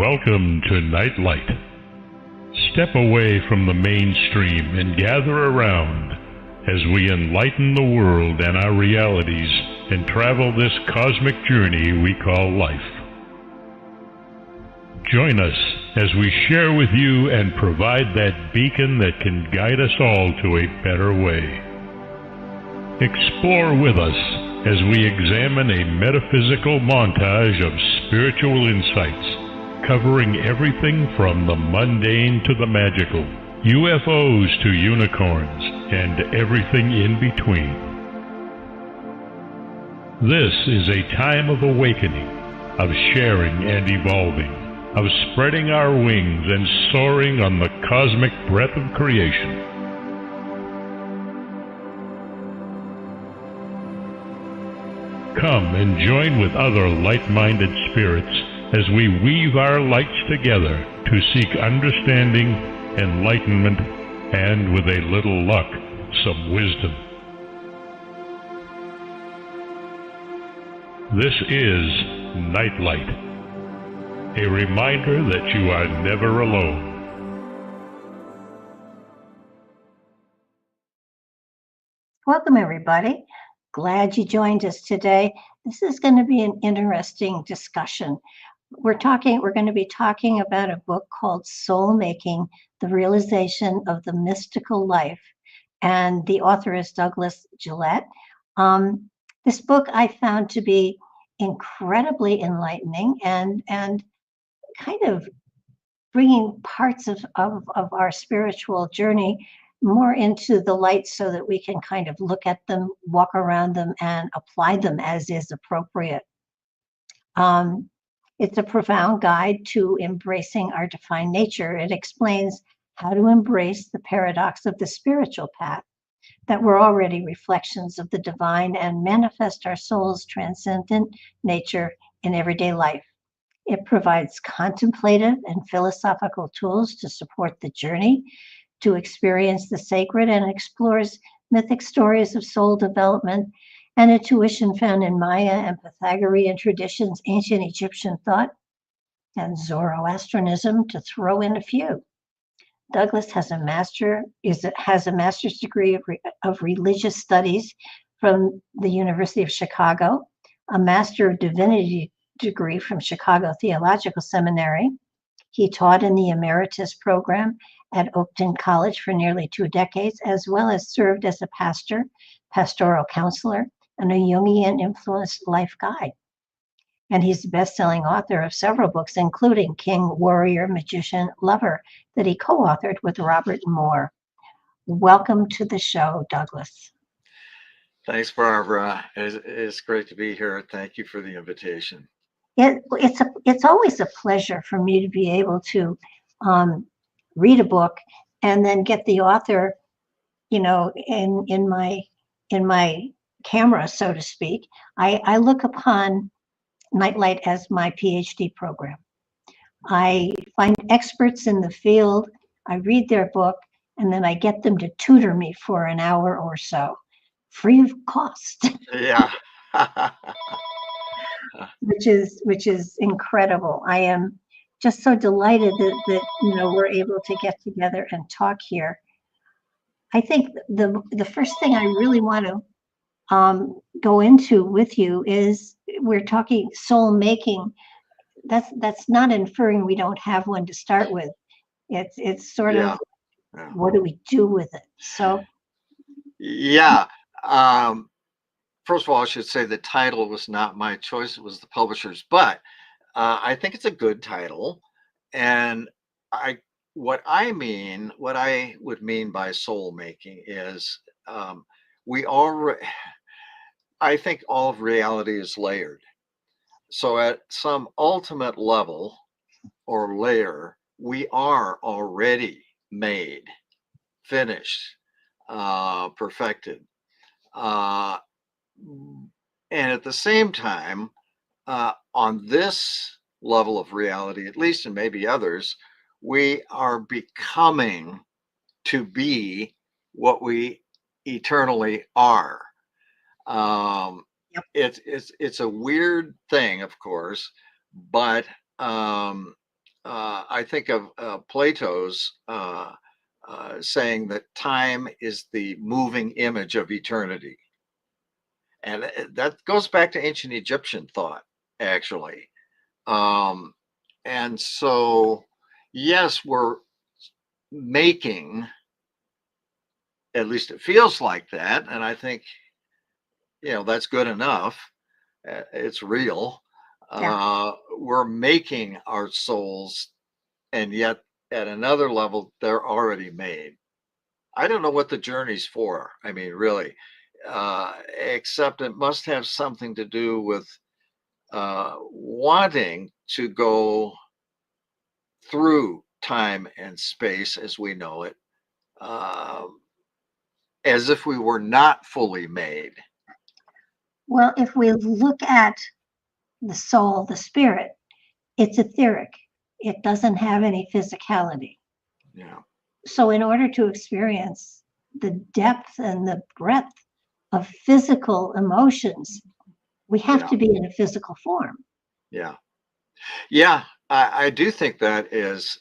Welcome to Nightlight. Step away from the mainstream and gather around as we enlighten the world and our realities and travel this cosmic journey we call life. Join us as we share with you and provide that beacon that can guide us all to a better way. Explore with us as we examine a metaphysical montage of spiritual insights, covering everything from the mundane to the magical, UFOs to unicorns, and everything in between. This is a time of awakening, of sharing and evolving, of spreading our wings and soaring on the cosmic breath of creation. Come and join with other light-minded spirits as we weave our lights together to seek understanding, enlightenment, and, with a little luck, some wisdom. This is Nightlight, a reminder that you are never alone. Welcome, everybody. Glad you joined us today. This is going to be an interesting discussion. We're going to be talking about a book called Soul Making, The Realization of the Mystical Life. And the author is Douglas Gillette. This book I found to be incredibly enlightening and kind of bringing parts of our spiritual journey more into the light so that we can kind of look at them, walk around them, and apply them as is appropriate. It's a profound guide to embracing our divine nature. It explains how to embrace the paradox of the spiritual path, that we're already reflections of the divine and manifest our soul's transcendent nature in everyday life. It provides contemplative and philosophical tools to support the journey to experience the sacred, and explores mythic stories of soul development and intuition found in Maya and Pythagorean traditions, ancient Egyptian thought, and Zoroastrianism, to throw in a few. Douglas has a master's degree of religious studies from the University of Chicago, a Master of Divinity degree from Chicago Theological Seminary. He taught in the Emeritus program at Oakton College for nearly 2 decades, as well as served as a pastor, pastoral counselor, and a Jungian influenced life guide. And he's the best-selling author of several books, including King, Warrior, Magician, Lover, that he co-authored with Robert Moore. Welcome to the show, Douglas. Thanks, Barbara. It's great to be here. Thank you for the invitation. It's always a pleasure for me to be able to read a book and then get the author, in my camera, so to speak. I look upon Nightlight as my PhD program. I find experts in the field, I read their book, and then I get them to tutor me for an hour or so, free of cost. Yeah. which is incredible. I am just so delighted that we're able to get together and talk here. I think the first thing I really want to go into with you is, we're talking soul making. That's not inferring we don't have one to start with. It's sort of, what do we do with it? So yeah. First of all, I should say the title was not my choice, it was the publisher's, but I think it's a good title. And what I would mean by soul making is, I think all of reality is layered. So at some ultimate level or layer, we are already made, finished, perfected. And at the same time, on this level of reality, at least, and maybe others, we are becoming to be what we eternally are. It's a weird thing, of course, but I think of Plato's saying that time is the moving image of eternity. And that goes back to ancient Egyptian thought, actually. Um, and so, yes, we're making, at least it feels like that. And I think, that's good enough. It's real. Yeah. We're making our souls, and yet at another level, they're already made. I don't know what the journey's for. I mean, really, except it must have something to do with wanting to go through time and space as we know it, uh, as if we were not fully made. Well, if we look at the soul, the spirit, it's etheric. It doesn't have any physicality. Yeah. So, in order to experience the depth and the breadth of physical emotions, we have Yeah. to be in a physical form. Yeah. Yeah. I do think that is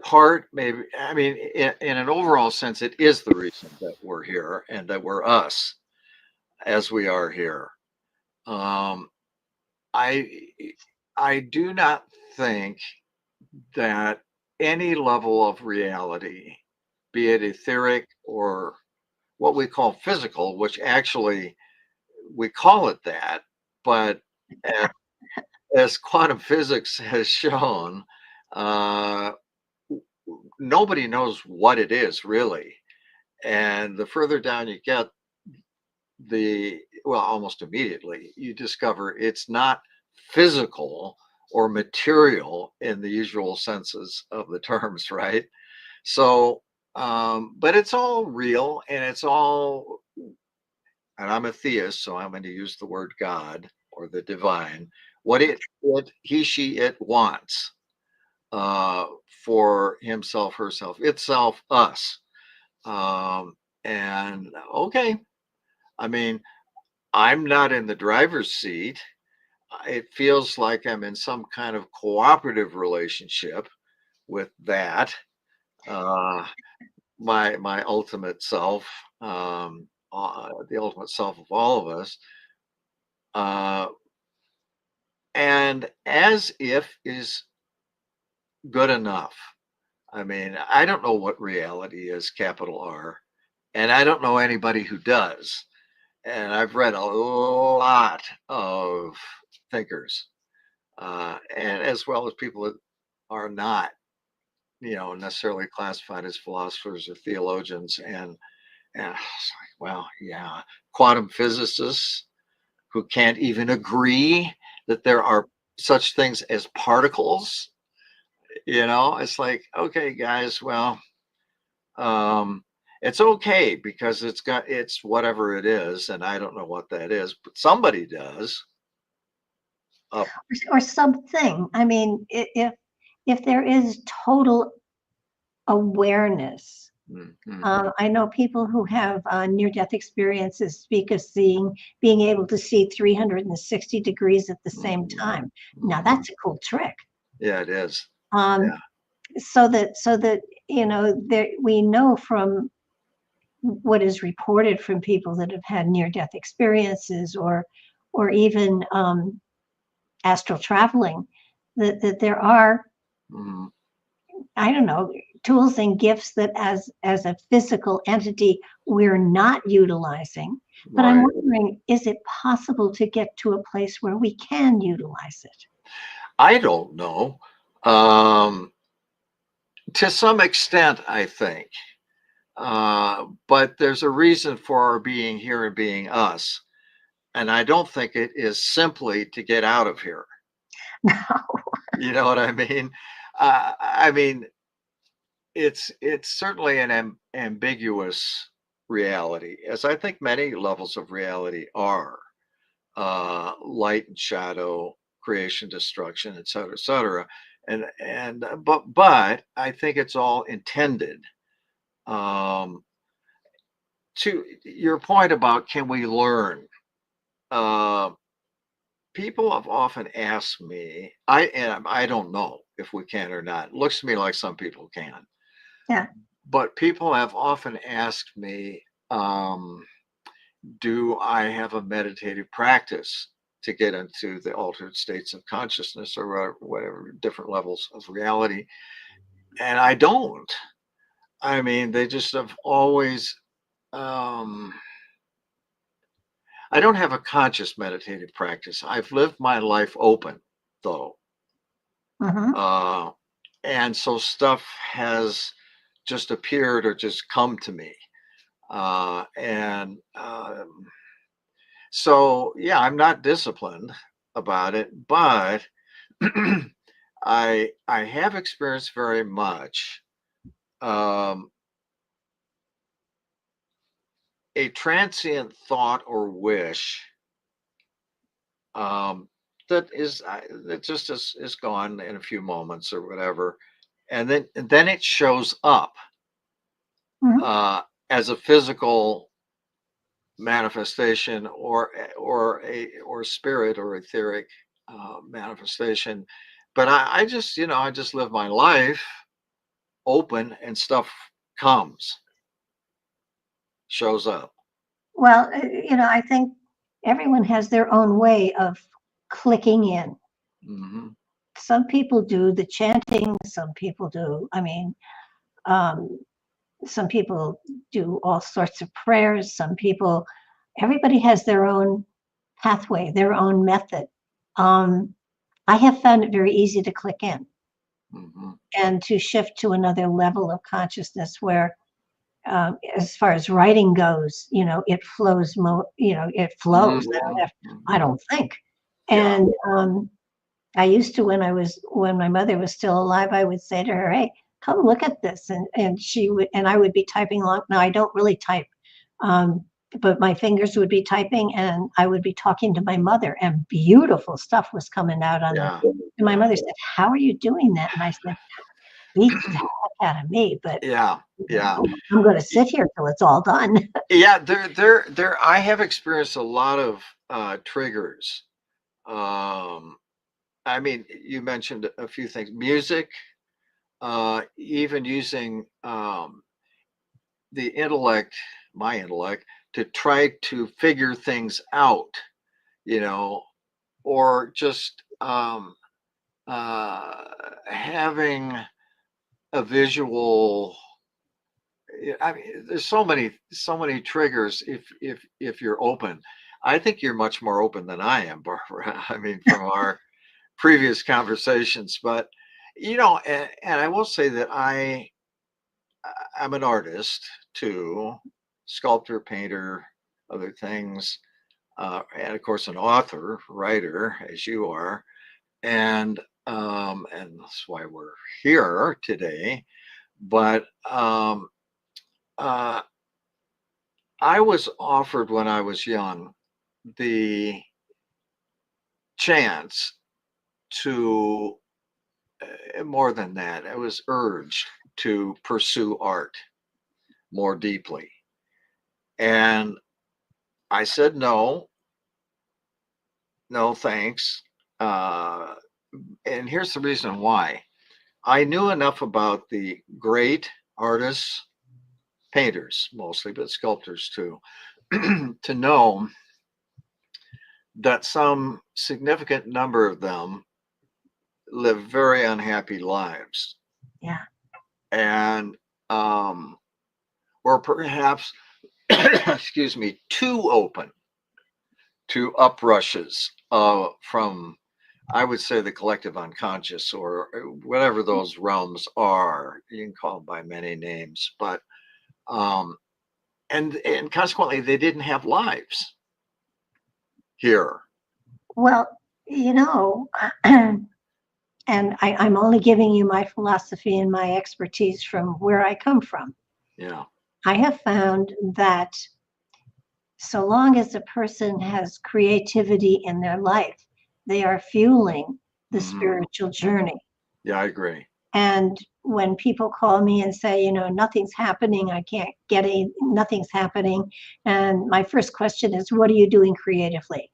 part, maybe. I mean, in an overall sense, it is the reason that we're here and that we're us as we are here. Um, I I do not think that any level of reality, be it etheric or what we call physical, which actually we call it that, but as, as quantum physics has shown, uh, nobody knows what it is really. And the further down you get, almost immediately, you discover it's not physical or material in the usual senses of the terms, right? So, but it's all real and it's all, and I'm a theist, so I'm going to use the word God or the divine, what he, she, it wants uh, for himself, herself, itself, us. And okay, I mean, I'm not in the driver's seat. It feels like I'm in some kind of cooperative relationship with that. Uh, my ultimate self, the ultimate self of all of us, uh, and as if is good enough. I mean, I don't know what reality is, capital R, and I don't know anybody who does. And I've read a lot of thinkers, and as well as people that are not, necessarily classified as philosophers or theologians, and it's like, well, yeah, quantum physicists who can't even agree that there are such things as particles. It's like, okay, guys, well, um, it's okay because it's whatever it is, and I don't know what that is, but somebody does. Or something. I mean, if there is total awareness, Mhm. I know people who have near-death experiences speak of being able to see 360 degrees at the same time. Now, Mhm. that's a cool trick. Yeah, it is. Um, Yeah. so that we know from what is reported from people that have had near-death experiences, or even astral traveling, that there are, Mhm. I don't know, tools and gifts that as a physical entity we're not utilizing. But I'm Right. wondering, is it possible to get to a place where we can utilize it? I don't know. Um, to some extent, I think. But there's a reason for our being here and being us. And I don't think it is simply to get out of here. You know what I mean? I mean, it's certainly an ambiguous reality, as I think many levels of reality are. Light and shadow, creation, destruction, et cetera, et cetera. But I think it's all intended. Um, to your point about can we learn? Uh, people have often asked me, I don't know if we can or not. It looks to me like some people can. Yeah. But people have often asked me, do I have a meditative practice to get into the altered states of consciousness or whatever different levels of reality? And I don't. I mean, they just have always, um, I don't have a conscious meditative practice. I've lived my life open, though. Mm-hmm. And so stuff has just appeared or just come to me. And so, yeah, I'm not disciplined about it, but I have experienced very much um, a transient thought or wish um, that just is gone in a few moments or whatever, and then it shows up Mm-hmm. as a physical manifestation or spirit or etheric manifestation. But I just I just live my life open and stuff comes shows up. Well, I think everyone has their own way of clicking in. Hmm. Some people do the chanting, some people do, um, some people do all sorts of prayers, everybody has their own pathway, their own method. I have found it very easy to click in Hmm. and to shift to another level of consciousness where, as far as writing goes, it flows it flows. I Hmm. don't think. Yeah. And I used to, when my mother was still alive, I would say to her, "Hey, come look at this," and she would, and I would be typing along. Now I don't really type, um, but my fingers would be typing, and I would be talking to my mother, and beautiful stuff was coming out on the. Yeah. And my Yeah. mother said, "How are you doing that?" And I said, "Beats the heck out of me, but Yeah. Yeah. I'm going to sit here till it's all done." Yeah. There. I have experienced a lot of triggers. Um, I mean, you mentioned a few things, music, even using the intellect, my intellect, to try to figure things out, you know, or just having a visual. I mean, there's so many triggers if you're open. I think you're much more open than I am, Barbara. I mean, from our previous conversations, but and I will say that I'm an artist too, sculptor, painter, other things, and of course an author, writer, as you are, and that's why we're here today. But uh, I was offered when I was young the chance to more than that. I was urged to pursue art more deeply, and I said no, no thanks. Uh, and here's the reason why. I knew enough about the great artists, painters mostly, but sculptors too, to know that some significant number of them live very unhappy lives. Yeah. And, or perhaps, excuse me, too open to uprushes from, I would say, the collective unconscious or whatever those realms are. You can call them by many names, but um, and consequently, they didn't have lives here. Well, you know, and I'm only giving you my philosophy and my expertise from where I come from. Yeah. I have found that so long as a person has creativity in their life, they are fueling the Hmm. spiritual journey. Yeah, I agree. And when people call me and say, nothing's happening, I can't nothing's happening. And my first question is, what are you doing creatively?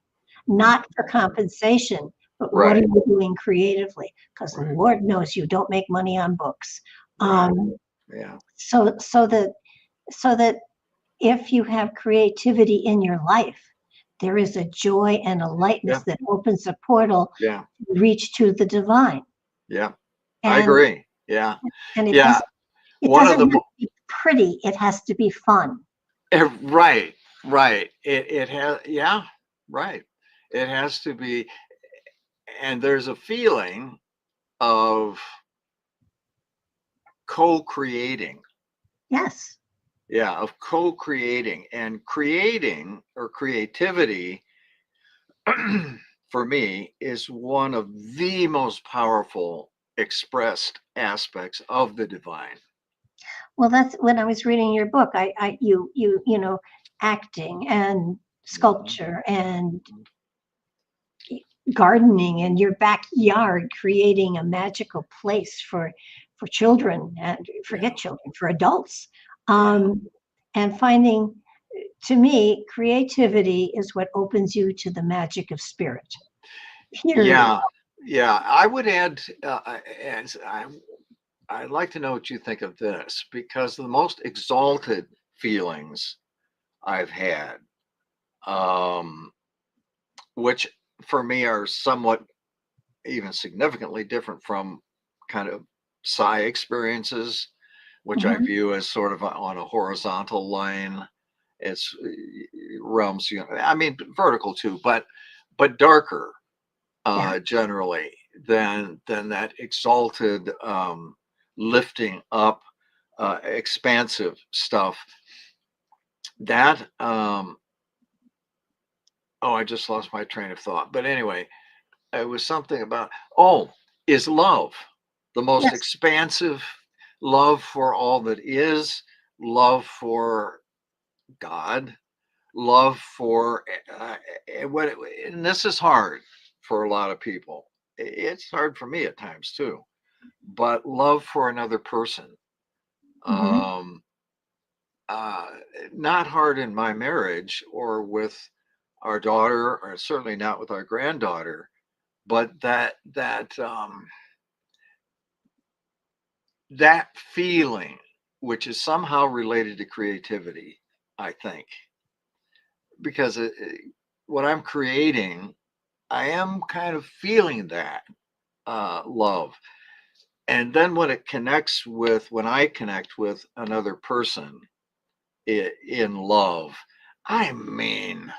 not for compensation, but what are Right. you doing creatively? Because Right. Lord knows you don't make money on books. Right. Yeah. So that if you have creativity in your life, there is a joy and a lightness Yeah. that opens a portal Yeah. to reach to the divine. Yeah. I And agree. Yeah. and Yeah. it One of doesn't the have to be pretty, it has to be fun. right. Right. It has. Yeah. Right. It has to be. And there's a feeling of co-creating. Yes. Yeah, of co-creating, and creating or creativity for me is one of the most powerful expressed aspects of the divine. Well, that's when I was reading your book, you know, acting and Mhm, sculpture and mhm. gardening in your backyard, creating a magical place for children and Yeah, forget children, for adults. yeah, Um, and finding, to me, creativity is what opens you to the magic of spirit. Period. yeah, yeah. I would add, as I'd like to know what you think of this, because the most exalted feelings I've had, um, which for me are somewhat even significantly different from kind of psi experiences, which I Mhm. view as sort of on a horizontal line. It's realms, I mean, vertical too, but darker Yeah. generally than that exalted, lifting up, expansive stuff. That oh, I just lost my train of thought. But anyway, it was something about, oh, is love the most Yes. expansive, love for all that is, love for God, love for what, and this is hard for a lot of people. It's hard for me at times too, but love for another person. Hmm. Um, uh, Not hard in my marriage or with our daughter, or certainly not with our granddaughter, but that feeling, which is somehow related to creativity, I think, because what I'm creating, I am kind of feeling that love. And then when I connect with another person in love, I mean,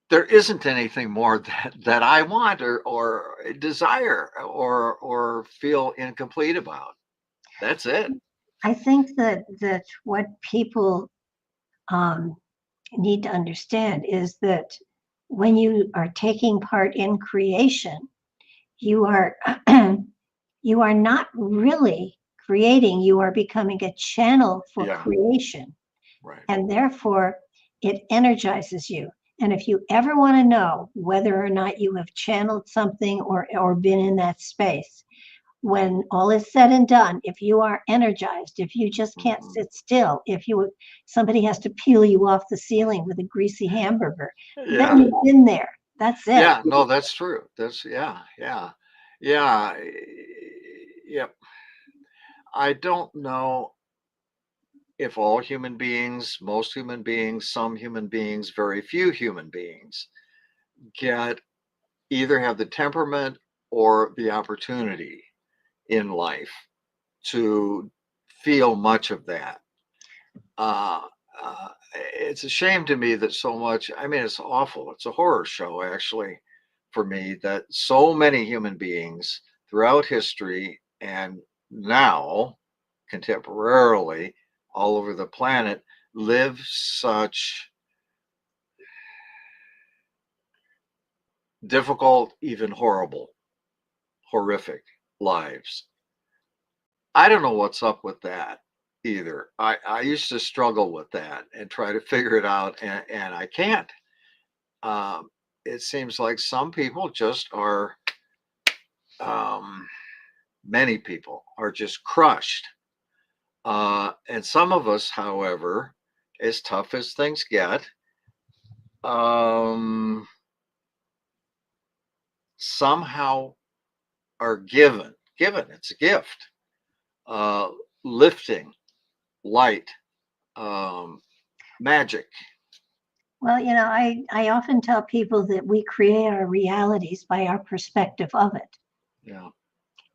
there isn't anything more that I want or desire or feel incomplete about. That's it. I think that what people um, need to understand is that when you are taking part in creation, you are you are not really creating, you are becoming a channel for Yeah, creation, right. and therefore it energizes you. And if you ever want to know whether or not you have channeled something or been in that space, when all is said and done, if you are energized, if you just can't Mhm. sit still, if you somebody has to peel you off the ceiling with a greasy hamburger, then Yeah. you've been there. That's it. Yeah, no, that's true. That's yeah, yeah. Yeah. Yep. I don't know if all human beings, most human beings, some human beings, very few human beings get either have the temperament or the opportunity in life to feel much of that. Uh, it's a shame to me that so much, I mean, it's awful. It's a horror show, actually, for me, that so many human beings throughout history and now, contemporarily, all over the planet, live such difficult, even horrific lives. I don't know what's up with that either. I used to struggle with that and try to figure it out, and I can't. Um, it seems like some people just are, um, many people are just crushed. And some of us, however, as tough as things get, um, somehow are given. It's a gift. Lifting, light, magic. Well, I often tell people that we create our realities by our perspective of it. Yeah.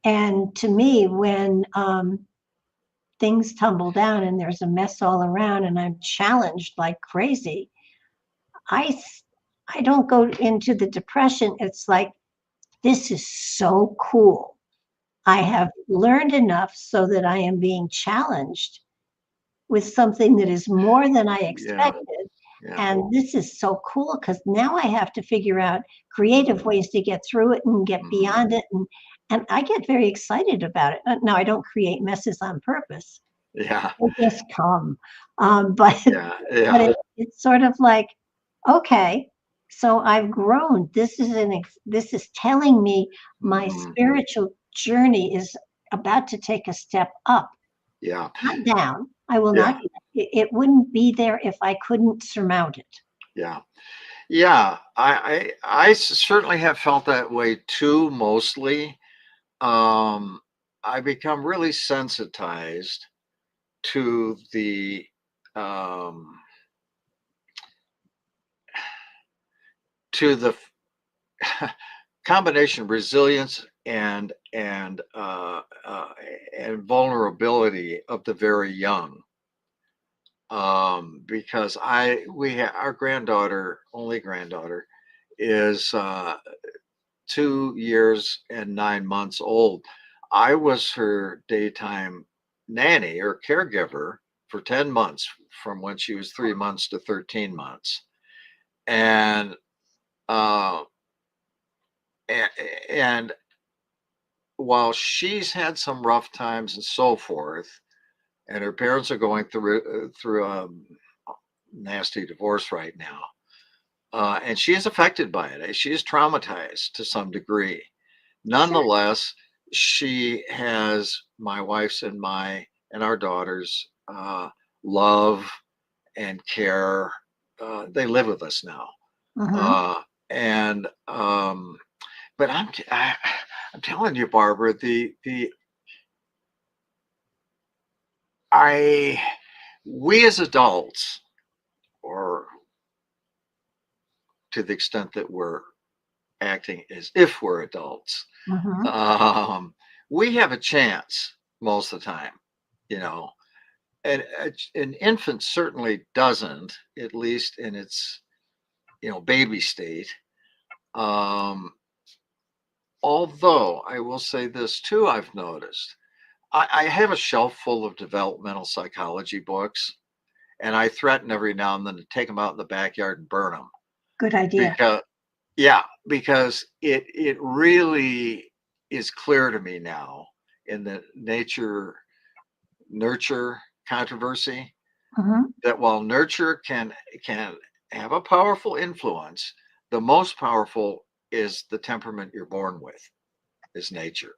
And to me, when things tumble down and there's a mess all around and I'm challenged like crazy, I don't go into the depression. It's like, this is so cool. I have learned enough so that I am being challenged with something that is more than I expected. Yeah. And this is so cool because now I have to figure out creative ways to get through it and get beyond it. And I get very excited about it. Now, I don't create messes on purpose. Yeah. They just come. But it's sort of like, okay, so I've grown. This is telling me my spiritual journey is about to take a step up. Yeah. Not down. I will not. It wouldn't be there if I couldn't surmount it. Yeah. Yeah. I certainly have felt that way too, mostly. I become really sensitized to the combination of resilience and vulnerability of the very young. Because our only granddaughter, is 2 years and 9 months old. I was her daytime nanny or caregiver for 10 months, from when she was 3 months to 13 months. And and while she's had some rough times and so forth, and her parents are going through a nasty divorce right now, and she is affected by it. She is traumatized to some degree. Nonetheless, she has my wife's and our daughter's love and care. They live with us now, but I'm telling you, Barbara, we as adults, or to the extent that we're acting as if we're adults, we have a chance most of the time, and an infant certainly doesn't, at least in its baby state. Although I will say this too, I've noticed I have a shelf full of developmental psychology books, and I threaten every now and then to take them out in the backyard and burn them. Good idea. Because it really is clear to me now in the nature nurture controversy, that while nurture can have a powerful influence, the most powerful is the temperament you're born with, is nature.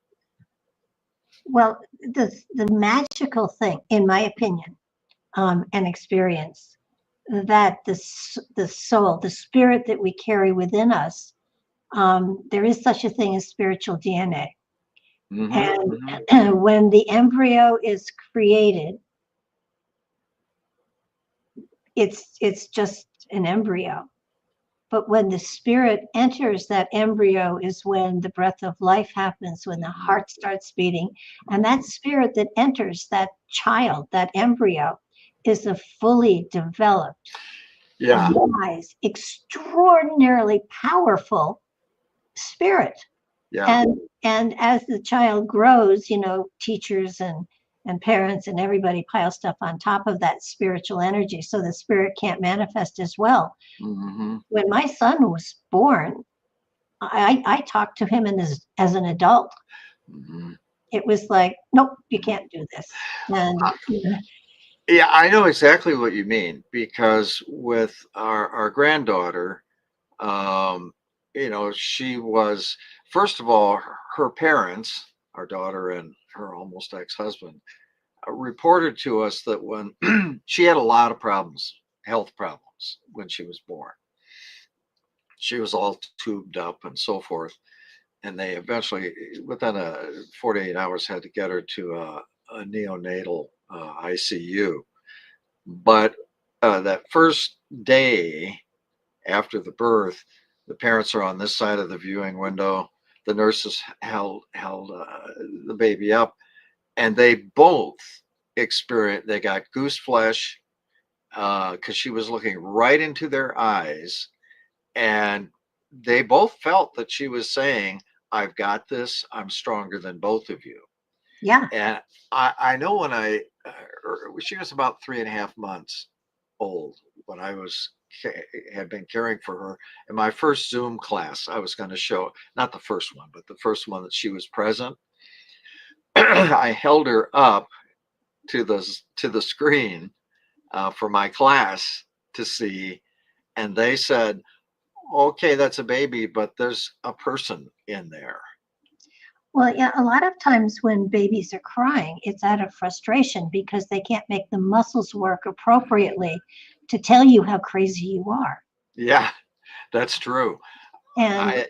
Well, the magical thing, in my opinion, and experience, that the soul, the spirit that we carry within us, there is such a thing as spiritual DNA. And when the embryo is created, it's just an embryo. But when the spirit enters that embryo is when the breath of life happens, when the heart starts beating. And that spirit that enters that child, that embryo, is a fully developed, wise, extraordinarily powerful spirit. And as the child grows, teachers and parents and everybody pile stuff on top of that spiritual energy, so the spirit can't manifest as well. When my son was born, I talked to him as an adult. It was like, nope, you can't do this. And yeah, I know exactly what you mean, because with our granddaughter, she was, first of all, her parents, our daughter and her almost ex-husband, reported to us that when she had a lot of problems, health problems, when she was born. She was all tubed up and so forth. and they eventually, within 48 hours, had to get her to a neonatal ICU. But that first day after the birth, the parents are on this side of the viewing window. The nurses held the baby up, and they both experienced. They got goose flesh because she was looking right into their eyes, and they both felt that she was saying, "I've got this. I'm stronger than both of you." Yeah. And I know when she was about 3.5 months old when had been caring for her. In my first Zoom class, I was going to show, not the first one, but the first one that she was present. I held her up to the screen for my class to see, and they said, "Okay, that's a baby, but there's a person in there." Well, yeah, a lot of times when babies are crying, it's out of frustration because they can't make the muscles work appropriately to tell you how crazy you are. Yeah, that's true. And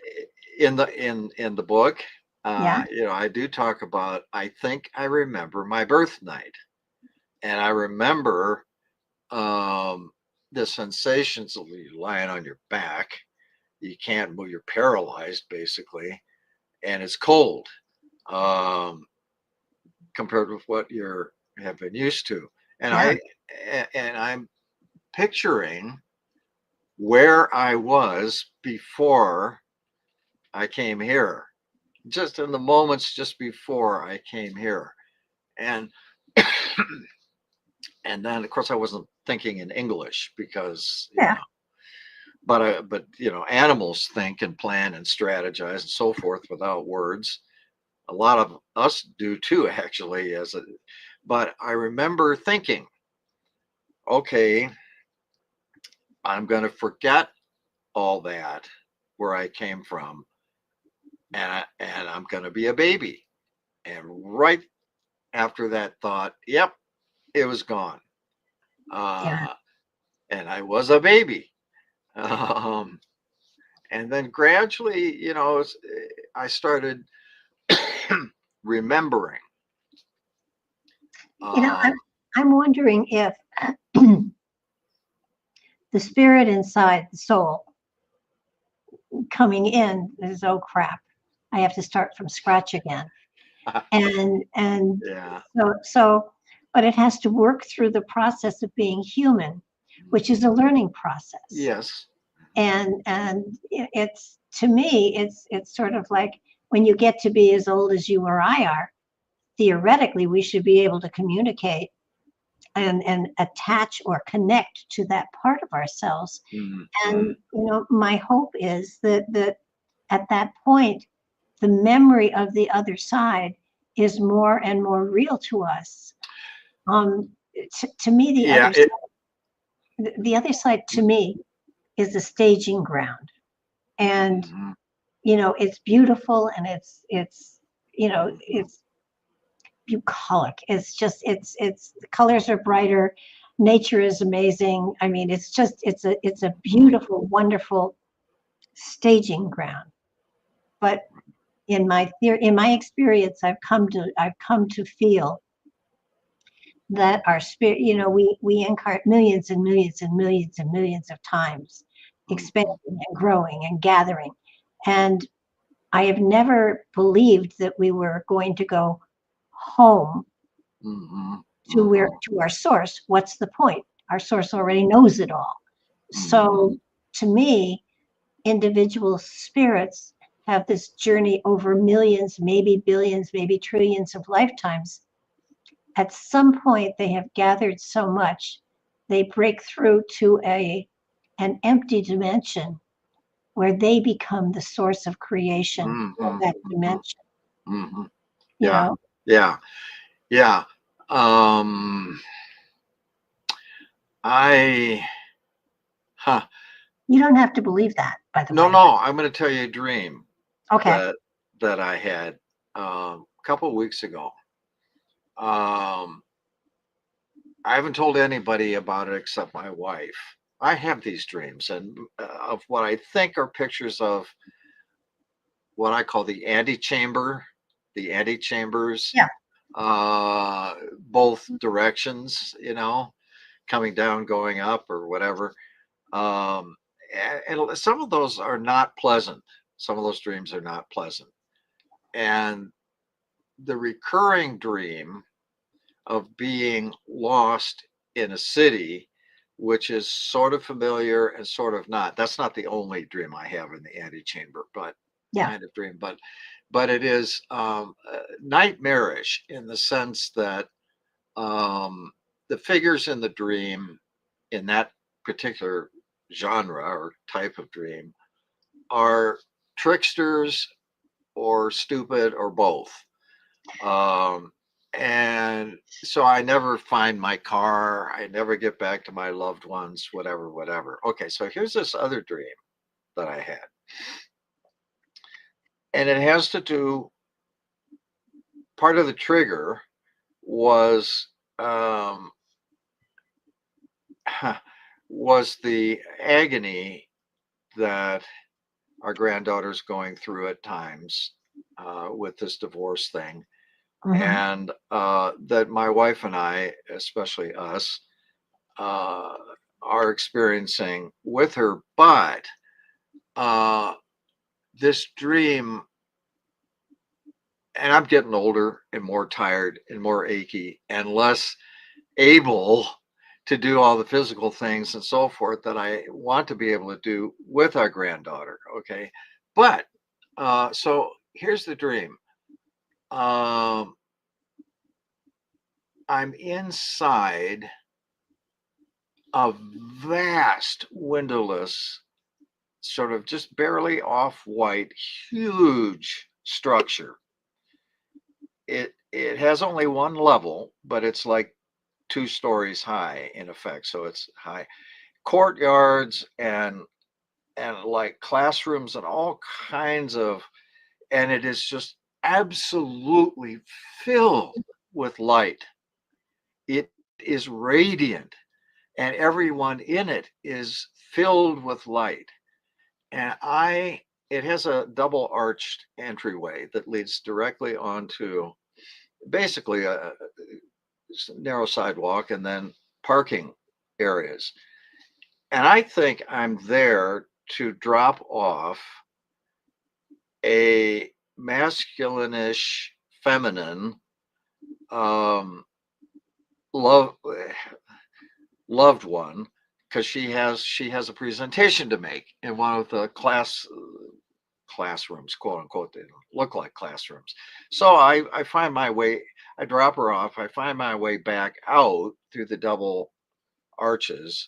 In the book, yeah, I do talk about. I think I remember my birth night, and I remember the sensations of you lying on your back. You can't move. You're paralyzed basically, and it's cold compared with what you have been used to. And yeah, I'm picturing where I was before I came here, just in the moments just before I came here. And and then of course I wasn't thinking in English because yeah, but animals think and plan and strategize and so forth without words. A lot of us do too, actually. But I remember thinking, okay, I'm going to forget all that where I came from, and I'm going to be a baby. And right after that thought, yep, it was gone. yeah. And I was a baby. Um, and then gradually, I started remembering. You know, Um, I'm wondering if the spirit inside the soul coming in is, oh crap, I have to start from scratch again. And yeah. so but it has to work through the process of being human, which is a learning process. Yes. And it's, to me, it's sort of like when you get to be as old as you or I are, theoretically we should be able to communicate and attach or connect to that part of ourselves. Mm-hmm. And my hope is that at that point the memory of the other side is more and more real to us. To me, Yeah. the other side to me is the staging ground, and Mhm. it's beautiful, and it's bucolic. It's just it's the colors are brighter, nature is amazing. I mean, it's a beautiful, wonderful staging ground. But in my experience, I've come to feel that our spirit, we incarnate millions and millions and millions and millions of times, expanding and growing and gathering. And I have never believed that we were going to go home Mm-hmm. to our source. What's the point? Our source already knows it all. So to me, individual spirits have this journey over millions, maybe billions, maybe trillions of lifetimes. At some point, they have gathered so much, they break through to an empty dimension where they become the source of creation of that dimension. Mm-hmm. You Yeah. know, Yeah. Yeah. Um, I, huh. you don't have to believe that, by the No, way. no, I'm going to tell you a dream Okay. that I had a couple of weeks ago. Um, I haven't told anybody about it except my wife. I have these dreams, and of what I think are pictures of what I call the antechambers, Yeah. both directions, coming down, going up, or whatever. And some of those are not pleasant. Some of those dreams are not pleasant. And the recurring dream of being lost in a city, which is sort of familiar and sort of not. That's not the only dream I have in the antechamber, but kind of dream. But it is nightmarish in the sense that the figures in the dream, in that particular genre or type of dream, are tricksters or stupid or both. And so I never find my car. I never get back to my loved ones, whatever. Okay, so here's this other dream that I had. And it has to do, part of the trigger was was the agony that our granddaughter's going through at times with this divorce thing. And that my wife and I, especially us, are experiencing with her. But this dream, and I'm getting older and more tired and more achy and less able to do all the physical things and so forth that I want to be able to do with our granddaughter. Okay. But so here's the dream. I'm inside a vast windowless, sort of just barely off-white, huge structure. It has only one level, but it's like 2 stories high in effect. So it's high. Courtyards and like classrooms and all kinds of, and it is just absolutely filled with light. It is radiant, and everyone in it is filled with light. And it has a double arched entryway that leads directly onto basically a narrow sidewalk and then parking areas. And I think I'm there to drop off a masculine-ish, feminine, loved one, because she has a presentation to make in one of the classrooms, quote unquote. They look like classrooms. So I find my way. I drop her off. I find my way back out through the double arches,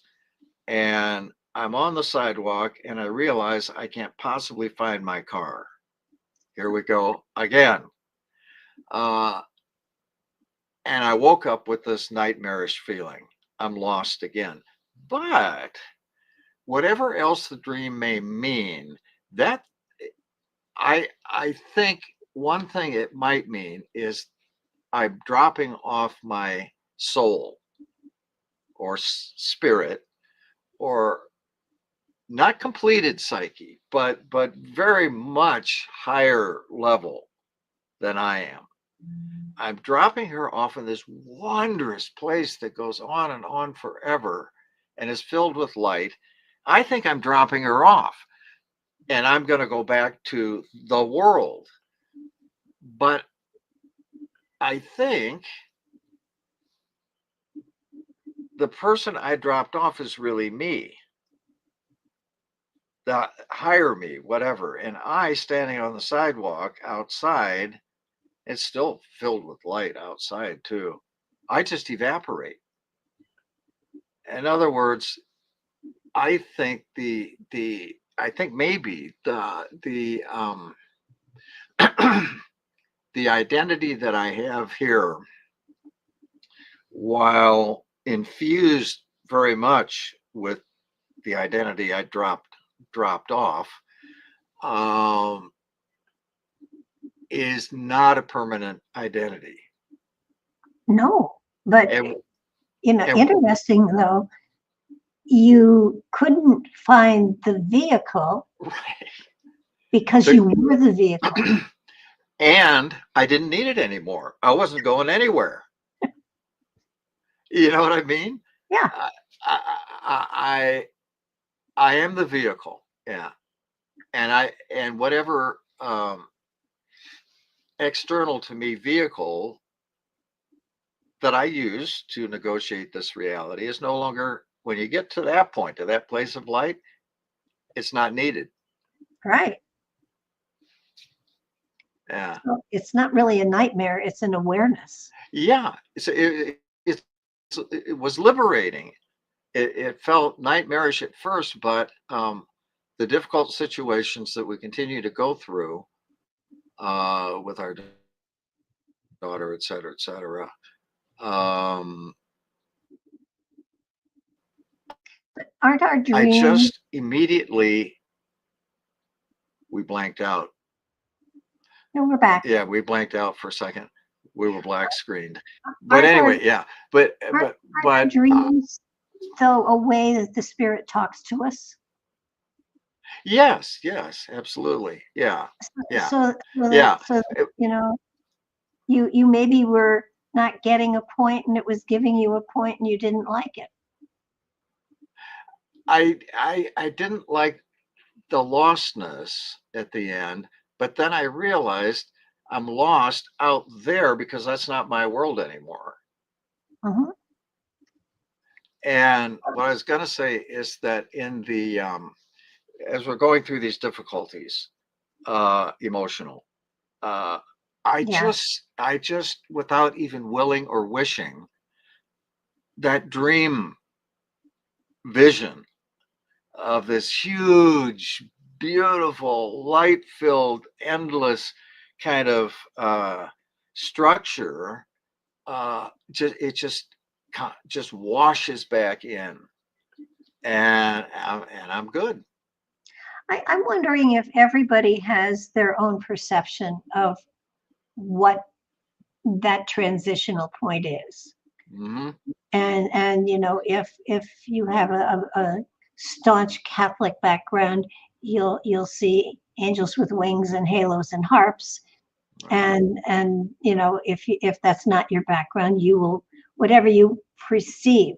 and I'm on the sidewalk, and I realize I can't possibly find my car. Here we go again. And I woke up with this nightmarish feeling. I'm lost again. But whatever else the dream may mean, that I think one thing it might mean is I'm dropping off my soul or spirit, or not completed psyche, but very much higher level than I am. I'm dropping her off in this wondrous place that goes on and on forever and is filled with light. I think I'm dropping her off and I'm going to go back to the world. But I think the person I dropped off is really me, the higher me, whatever. And I, standing on the sidewalk outside, it's still filled with light outside too. I just evaporate. In other words, I think I think maybe the the identity that I have here, while infused very much with the identity I dropped off, is not a permanent identity. No, but interesting though, you couldn't find the vehicle. Right. Because you were the vehicle. And I didn't need it anymore. I wasn't going anywhere. You know what I mean? Yeah. I am the vehicle. Yeah. And whatever external to me vehicle that I use to negotiate this reality is no longer, when you get to that point, to that place of light, it's not needed. Right. Yeah. So it's not really a nightmare. It's an awareness. Yeah. It was liberating. It felt nightmarish at first, but the difficult situations that we continue to go through with our daughter, et cetera, Aren't our I dreams? just immediately, we blanked out. No, we're back. Yeah, we blanked out for a second. We were black screened. But anyway, yeah. But our dreams, though, a way that the spirit talks to us. Yes, absolutely. Yeah. Yeah. So Yeah. you know, you maybe were not getting a point, and it was giving you a point, and you didn't like it. I didn't like the lostness at the end, but then I realized I'm lost out there because that's not my world anymore. Mm-hmm. And what I was going to say is that in the as we're going through these difficulties, emotional, I just without even willing or wishing, that dream vision of this huge, beautiful, light-filled, endless kind of structure, just washes back in, and I'm good. I'm wondering if everybody has their own perception of what that transitional point is. Mm-hmm. And if you have a staunch Catholic background, you'll see angels with wings and halos and harps. Right. And if that's not your background, you will, whatever you perceive.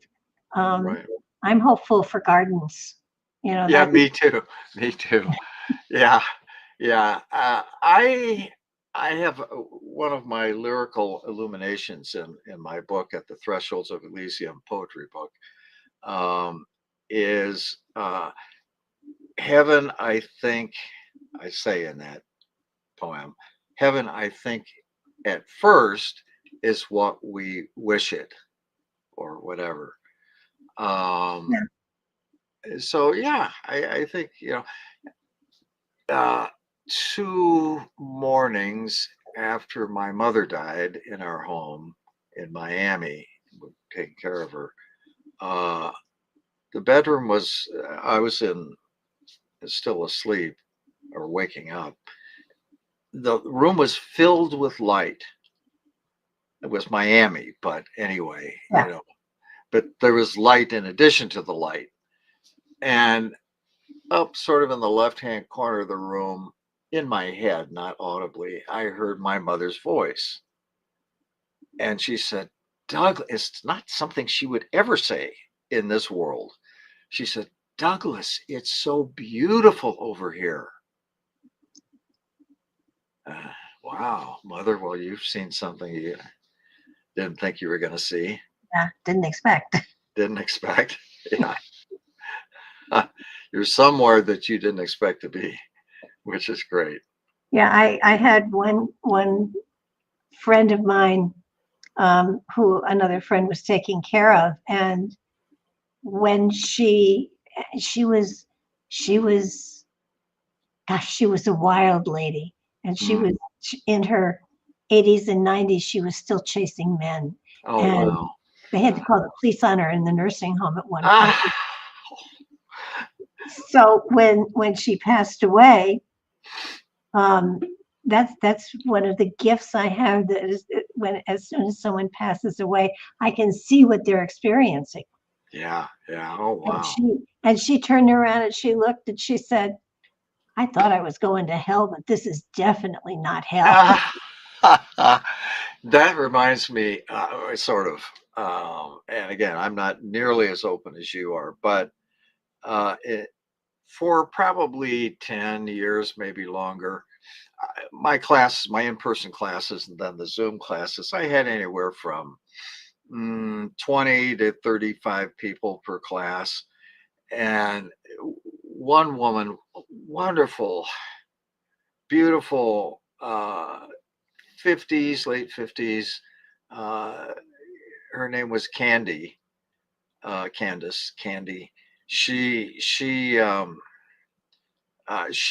Right. I'm hopeful for gardens. Yeah, me too. Me too. Yeah. Yeah. I have one of my lyrical illuminations in my book, At the Thresholds of Elysium, poetry book, is heaven. I think I say in that poem, heaven, I think at first is what we wish it, or whatever. So yeah, I think, 2 mornings after my mother died in our home in Miami, taking care of her, the bedroom was, I was still asleep or waking up. The room was filled with light. It was Miami, but anyway, but there was light in addition to the light. And up sort of in the left-hand corner of the room, in my head, not audibly, I heard my mother's voice. And she said, Doug, it's not something she would ever say in this world. She said, Douglas, it's so beautiful over here. Wow, mother, well, you've seen something you didn't think you were going to see. Yeah, didn't expect. Didn't expect. Yeah. You're somewhere that you didn't expect to be, which is great. Yeah, I had one friend of mine who another friend was taking care of, and when she was gosh, she was a wild lady, and she was in her 80s and 90s. She was still chasing men. Oh, and wow. They had to call the police on her in the nursing home at one point. So when she passed away, that's one of the gifts I have. That is, as soon as someone passes away, I can see what they're experiencing. Yeah. Oh, wow. And she turned around and she looked and she said, I thought I was going to hell, but this is definitely not hell. That reminds me, sort of, and again, I'm not nearly as open as you are, but for probably 10 years, maybe longer, my classes, my in-person classes, and then the Zoom classes, I had anywhere from 20 to 35 people per class. And one woman, wonderful, beautiful, 50s, late 50s. Uh, Her name was Candy, Candy. She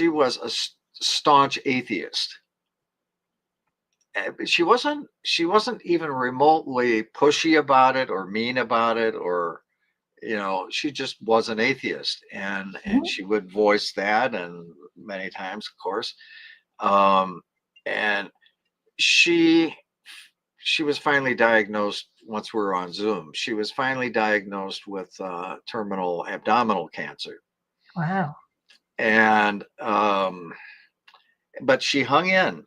was a staunch atheist. She wasn't even remotely pushy about it or mean about it, or she just was an atheist, and she would voice that, and many times, of course. And she was finally diagnosed, once we were on Zoom, she was finally diagnosed with terminal abdominal cancer. Wow. And but she hung in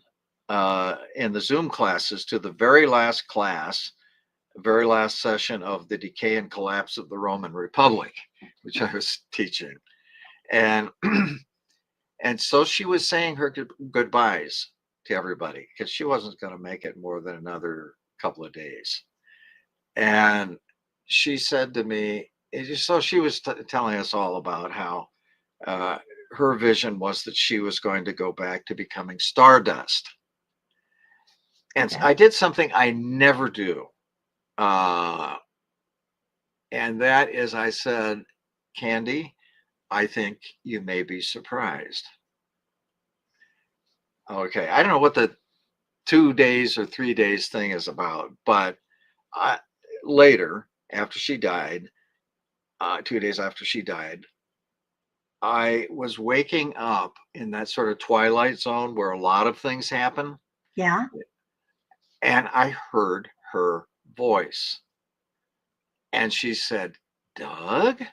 the Zoom classes to the very last class, very last session of The Decay and Collapse of the Roman Republic, which I was teaching. And and so she was saying her goodbyes to everybody, because she wasn't going to make it more than another couple of days. And she said to me, so she was telling us all about how her vision was that she was going to go back to becoming stardust. And I did something I never do. And that is, I said, Candy, I think you may be surprised. Okay, I don't know what the 2 days or 3 days thing is about, but later, after she died, 2 days after she died, I was waking up in that sort of twilight zone where a lot of things happen. Yeah. And I heard her voice. And she said, Doug?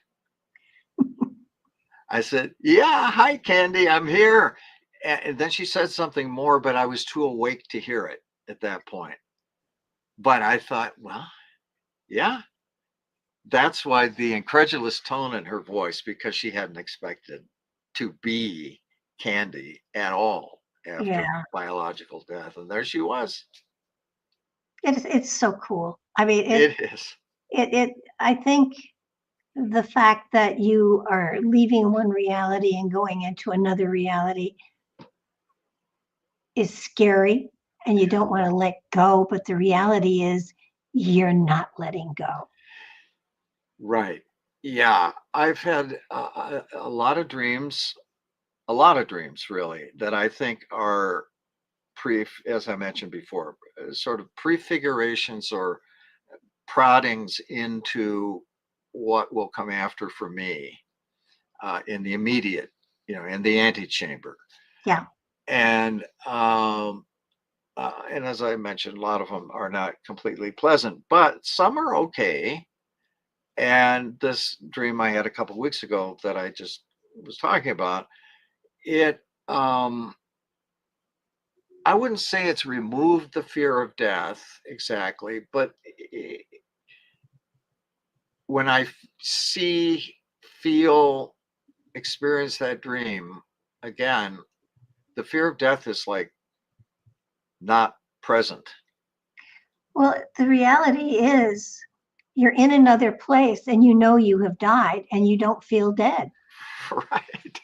I said, yeah, hi, Candy, I'm here. And then she said something more, but I was too awake to hear it at that point. But I thought, well, yeah, that's why the incredulous tone in her voice, because she hadn't expected to be Candy at all after biological death. And there she was. It's so cool. I mean, it is. I think the fact that you are leaving one reality and going into another reality is scary, and you don't want to let go, but the reality is you're not letting go. Right. Yeah. I've had a lot of dreams really, that I think are as I mentioned before, sort of prefigurations or proddings into what will come after for me in the immediate, in the antechamber. Yeah. And as I mentioned, a lot of them are not completely pleasant, but some are okay. And this dream I had a couple of weeks ago that I just was talking about, it I wouldn't say it's removed the fear of death exactly, but when I see, feel, experience that dream again, the fear of death is like not present. Well, the reality is you're in another place and you know you have died and you don't feel dead. Right.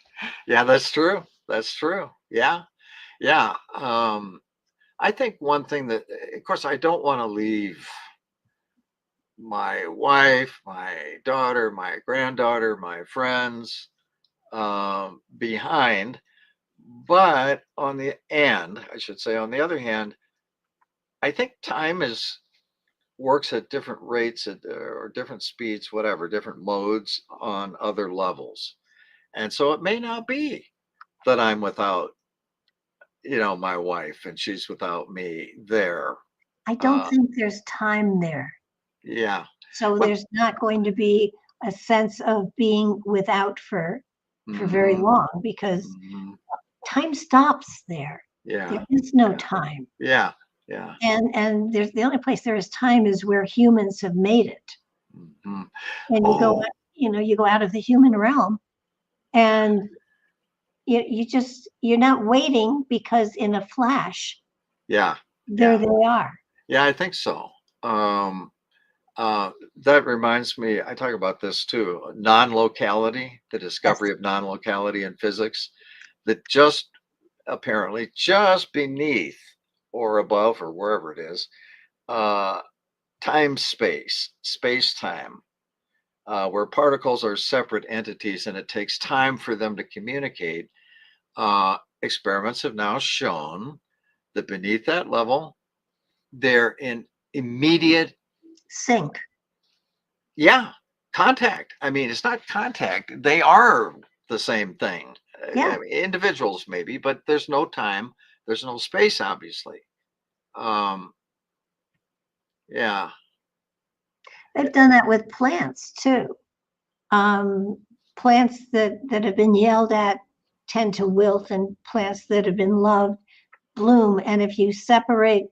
Yeah, that's true. That's true. Yeah. Yeah. I think one thing that, of course, I don't want to leave my wife, my daughter, my granddaughter, my friends behind. But on the other hand, I think time works at different rates or different speeds, whatever, different modes on other levels. And so it may not be that I'm without, my wife, and she's without me there. I don't think there's time there. Yeah. So there's not going to be a sense of being without for for very long, because time stops there. There is no time. Yeah. And there's the only place there is time is where humans have made it. And you go out of the human realm, and you're not waiting, because in a flash, there they are. Yeah, I think so. That reminds me, I talk about this too, non-locality, the discovery of non-locality in physics, that just apparently just beneath or above or wherever it is, space-time, where particles are separate entities and it takes time for them to communicate. Experiments have now shown that beneath that level, they're in immediate sync. Yeah, contact. I mean, it's not contact. They are the same thing. Yeah. Individuals maybe, but there's no time. There's no space, obviously. Yeah. They've done that with plants too. Plants that have been yelled at tend to wilt, and plants that have been loved bloom. And if you separate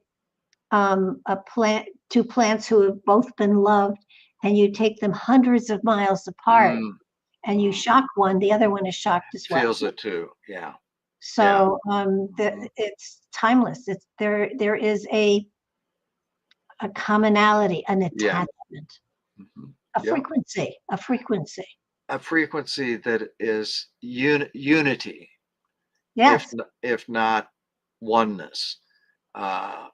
two plants who have both been loved, and you take them hundreds of miles apart, and you shock one, the other one is shocked as well. Feels it too. Yeah. So it's timeless. There is a commonality, an attachment, a frequency that is unity. Yes. If not oneness. But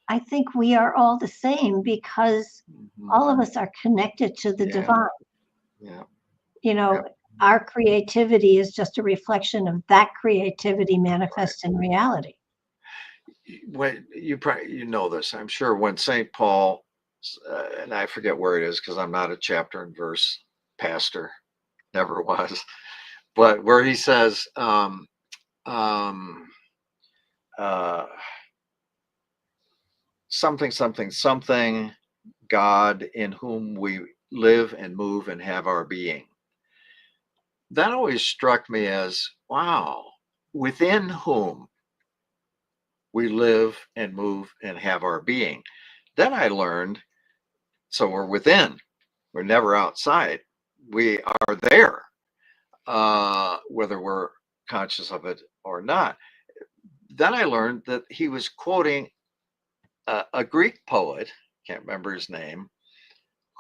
I think we are all the same, because all of us are connected to the divine. Yeah. Our creativity is just a reflection of that creativity manifest in reality. When you know this, I'm sure, when St. Paul, and I forget where it is because I'm not a chapter and verse pastor, never was, but where he says, something, God, in whom we live and move and have our being. That always struck me as, wow, within whom we live and move and have our being. Then I learned, so we're within, we're never outside. We are there, whether we're conscious of it or not. Then I learned that he was quoting a Greek poet, can't remember his name,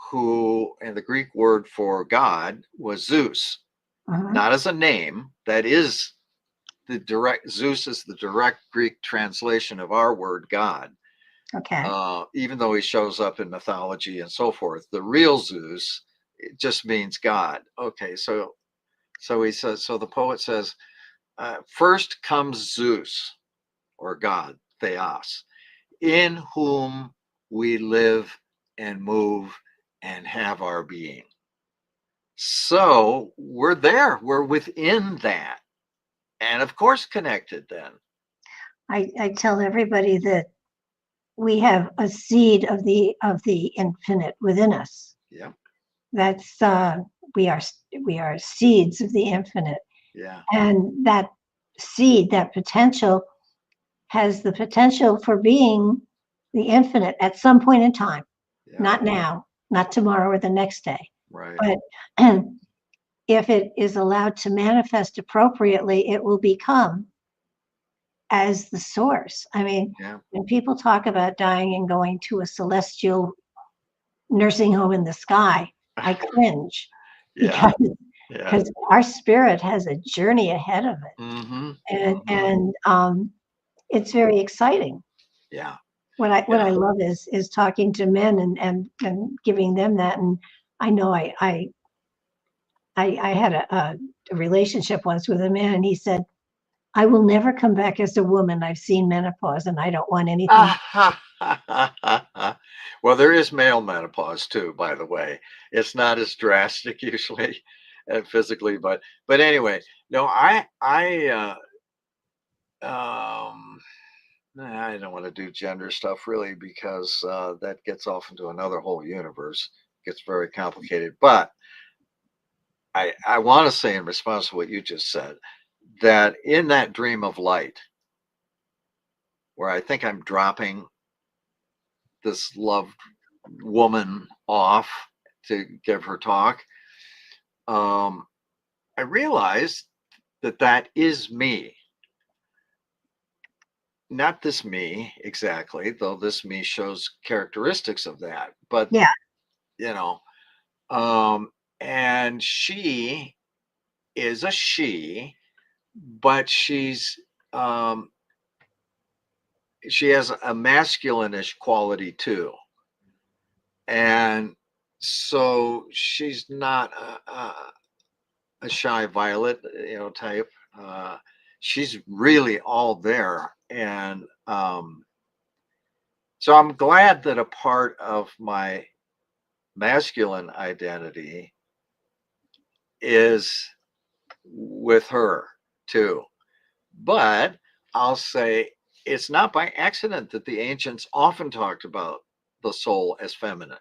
who, and the Greek word for God was Zeus, not as a name. That is Zeus is the direct Greek translation of our word God. Okay. Even though he shows up in mythology and so forth, the real Zeus, it just means God. Okay, so he says, so the poet says, first comes Zeus, or God, Theos, in whom we live and move and have our being. So we're there, we're within that, and of course connected then. I tell everybody that we have a seed of the infinite within us. Yeah. That's we are seeds of the infinite. Yeah. And that seed, that potential, has the potential for being the infinite at some point in time. Yeah. Not now, not tomorrow or the next day. Right. But if it is allowed to manifest appropriately, it will become as the source. I mean, when people talk about dying and going to a celestial nursing home in the sky, I cringe. Because our spirit has a journey ahead of it. And it's very exciting. Yeah. What I love is talking to men and giving them that. And I know I had a relationship once with a man, and he said, I will never come back as a woman. I've seen menopause and I don't want anything. Well, there is male menopause too, by the way. It's not as drastic usually physically, but anyway, no, I don't want to do gender stuff really, because that gets off into another whole universe. It gets very complicated, but I want to say in response to what you just said, that in that dream of light, where I think I'm dropping this loved woman off to give her talk, I realized that that is me. Not this me exactly, though this me shows characteristics of that, but Yeah. you know, um, and she is a she, but she has a masculine-ish quality too, and so she's not a shy violet, type. She's really all there, and so I'm glad that a part of my masculine identity is with her too. But I'll say it's not by accident that the ancients often talked about the soul as feminine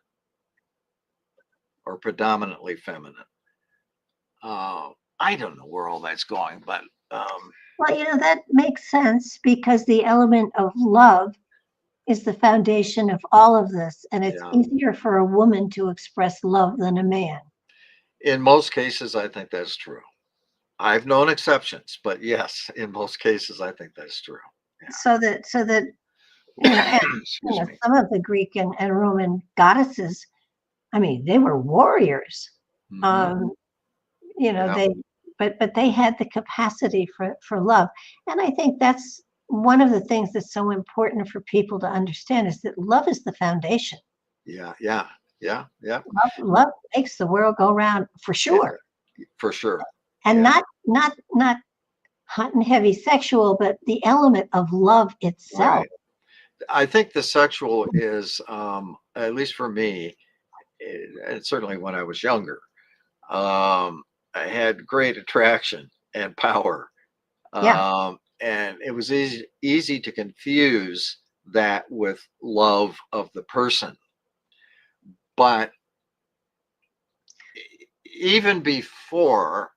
or predominantly feminine. I don't know where all that's going, but Well, that makes sense because the element of love is the foundation of all of this. And it's yeah, easier for a woman to express love than a man. in most cases, I think that's true. I've known exceptions, but yes, in most cases, I think that's true. So that and Excuse me. some of the Greek and Roman goddesses, I mean, they were warriors. Hmm. Um, Yeah, they but they had the capacity for love. And I think that's one of the things that's so important for people to understand is that love is the foundation. yeah, yeah, yeah, yeah, Love makes the world go round for yeah, sure. for sure. And Yeah, not hot and heavy sexual, but the element of love itself. right. I think the sexual is, at least for me, and certainly when I was younger, I had great attraction and power, Yeah. and it was easy to confuse that with love of the person. But even before,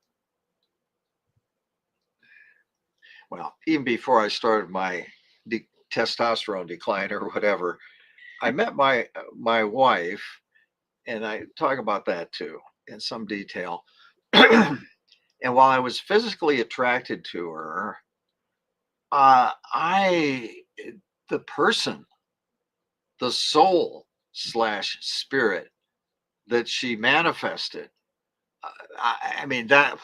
even before I started my testosterone decline or whatever, I met my wife, and I talk about that too in some detail. And while I was physically attracted to her, I the person, the soul slash spirit that she manifested. I mean that.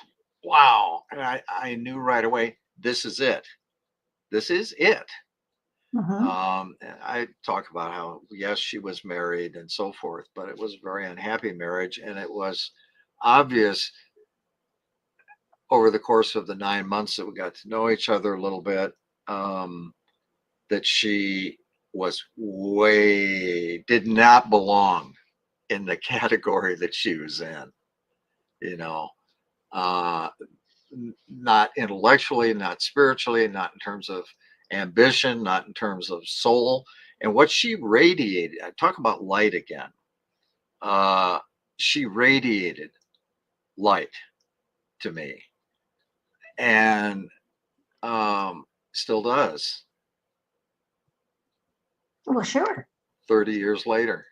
Wow, and I knew right away. This is it. This is it. Hmm. And I talk about how yes, she was married and so forth, but it was a very unhappy marriage, and it was obvious over the course of the 9 months that we got to know each other a little bit, um, that she was way did not belong in the category that she was in. You know, uh, not intellectually, not spiritually, not in terms of ambition, not in terms of soul. And what she radiated, I talk about light again. Uh, she radiated light to me, and still does. Well, sure. 30 years later.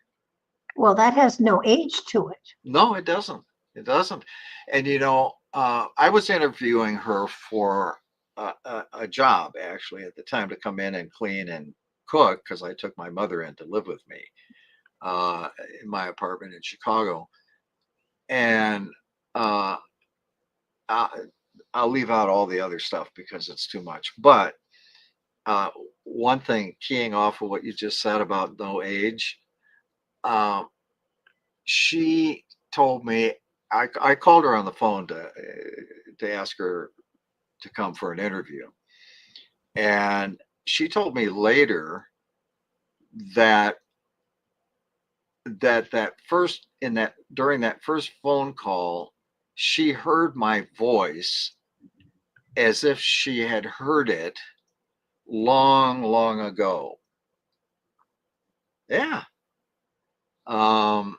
Well, that has no age to it. No, it doesn't. It doesn't. And I was interviewing her for a job actually at the time to come in and clean and cook because I took my mother in to live with me uh, in my apartment in Chicago. And uh, I, I'll leave out all the other stuff because it's too much. But uh, one thing, keying off of what you just said about no age, uh, she told me I called her on the phone to ask her to come for an interview, and she told me later that that first in that during that first phone call, she heard my voice as if she had heard it long, long ago. Yeah. Um,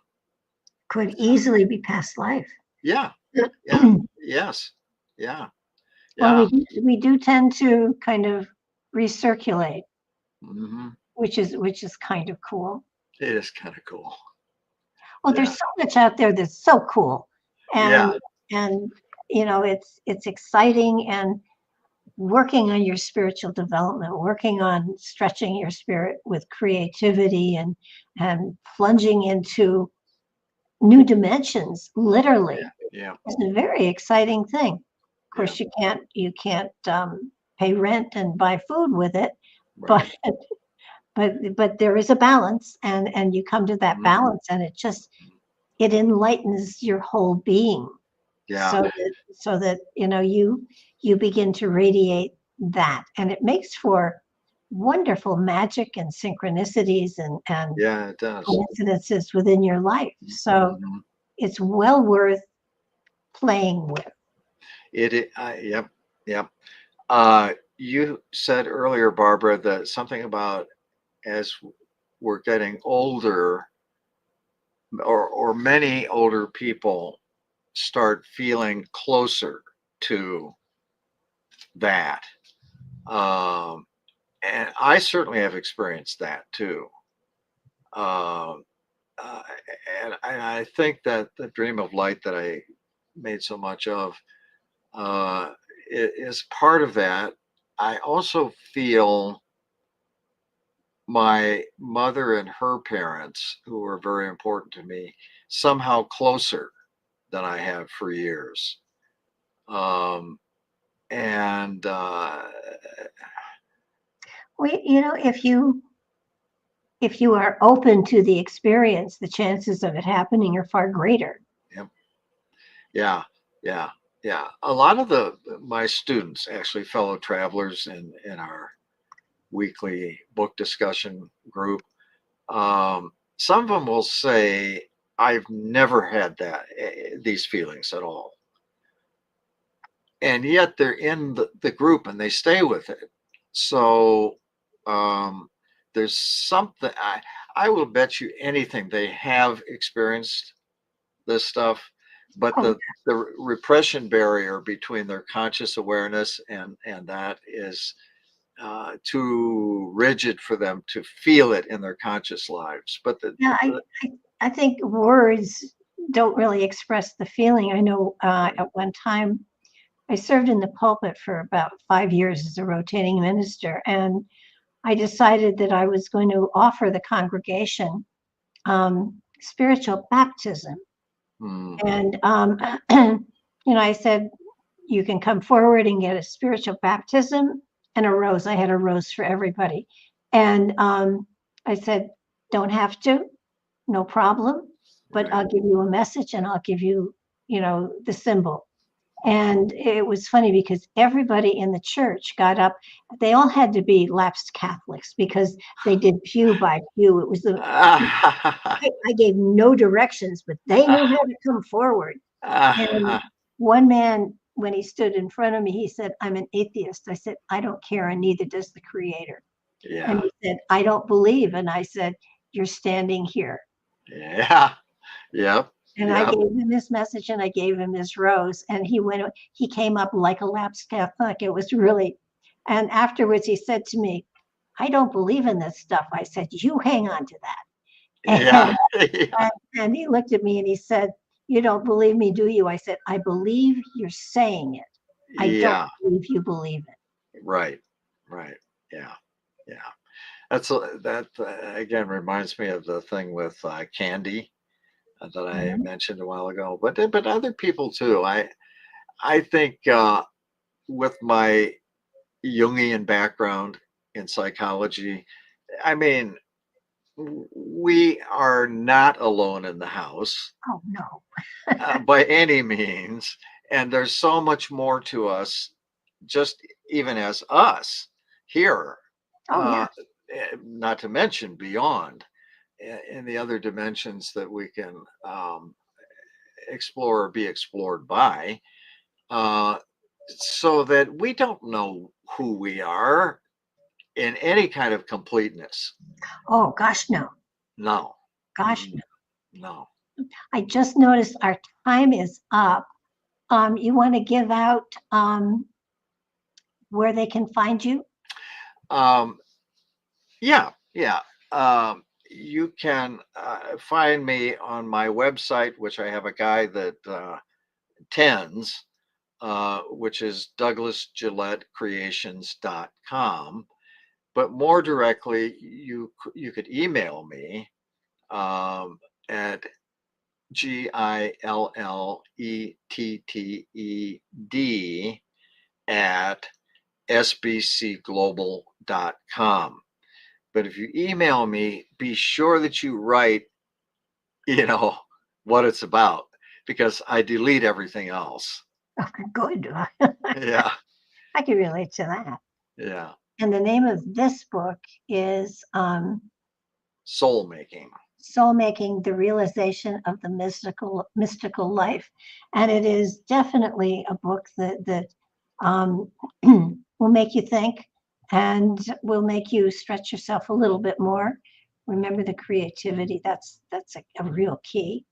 Could easily be past life. yeah, Yeah. Yes. Yeah. Well, Yeah. we do tend to kind of recirculate, Hmm. which is kind of cool. It is kind of cool. Well, there's Yeah. so much out there that's so cool, Yeah. and it's exciting, and working on your spiritual development, working on stretching your spirit with creativity and plunging into new dimensions, literally, Yeah. is a very exciting thing. Of Yeah. course, you can't pay rent and buy food with it, but Right. but there is a balance, and you come to that Mhm. balance, and it enlightens your whole being, Yeah. so that you begin to radiate that, and it makes for wonderful magic and synchronicities and Yeah. It does. coincidences within your life. So Hmm. it's well worth playing with. Yep. Yep. You said earlier, Barbara, that something about as we're getting older, or many older people start feeling closer to that. Um, and I certainly have experienced that too. Um, uh, and I think that the dream of light that I made so much of uh, is part of that. I also feel my mother and her parents, who were very important to me, somehow closer than I have for years. Um, and We, if you are open to the experience, the chances of it happening are far greater. yep, yeah, yeah, yeah. A lot of the my students, actually fellow travelers in our weekly book discussion group, some of them will say, "I've never had these feelings at all," and yet they're in the group and they stay with it. So um, there's something. I will bet you anything they have experienced this stuff, but Oh, the repression barrier between their conscious awareness and that is too rigid for them to feel it in their conscious lives. But yeah, I think words don't really express the feeling. I know at one time I served in the pulpit for about 5 years as a rotating minister, and I decided that I was going to offer the congregation spiritual baptism. mm, And, I said, you can come forward and get a spiritual baptism and a rose. I had a rose for everybody. And I said, don't have to, no problem, but right. I'll give you a message and I'll give you, the symbol. And it was funny because everybody in the church got up. They all had to be lapsed Catholics because they did pew by pew. It was I gave no directions, but they knew how to come forward. And one man, when he stood in front of me, he said, I'm an atheist. I said, I don't care, and neither does the creator. And Yeah. he said, I don't believe. And I said, you're standing here. Yeah. Yep. And I Yep. gave him his message and I gave him his rose. And he came up like a lapsed Catholic. It was really, and afterwards he said to me, I don't believe in this stuff. I said, you hang on to that. Yeah. Yeah. And he looked at me and he said, you don't believe me, do you? I said, I believe you're saying it. I don't Yeah. believe you believe it. Right. Right. Yeah. Yeah. That again reminds me of the thing with candy that I Mhm. mentioned a while ago. But other people too. I think with my Jungian background in psychology, I mean, we are not alone in the house Oh, no. by any means. And there's so much more to us, just even as us here, Oh, yeah. not to mention beyond in the other dimensions that we can explore or be explored by. Uh, so that we don't know who we are in any kind of completeness. Oh, gosh, no. No. Gosh, Mm-mm. no. No. I just noticed our time is up. You want to give out where they can find you? Yeah. You can find me on my website, which I have a guy that tends, which is douglasgilletteCreations.com. But more directly, you could email me at GILLETTED at sbcglobal.com. But if you email me, be sure that you write, what it's about, because I delete everything else. Okay, good. Yeah. I can relate to that. Yeah. And the name of this book is Soul Making. Soul Making, the Realization of the Mystical Life. And it is definitely a book that will make you think and will make you stretch yourself a little bit more. Remember the creativity, that's a real key.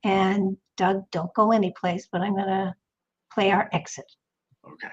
And Doug, don't go anyplace, but I'm going to play our exit. Okay.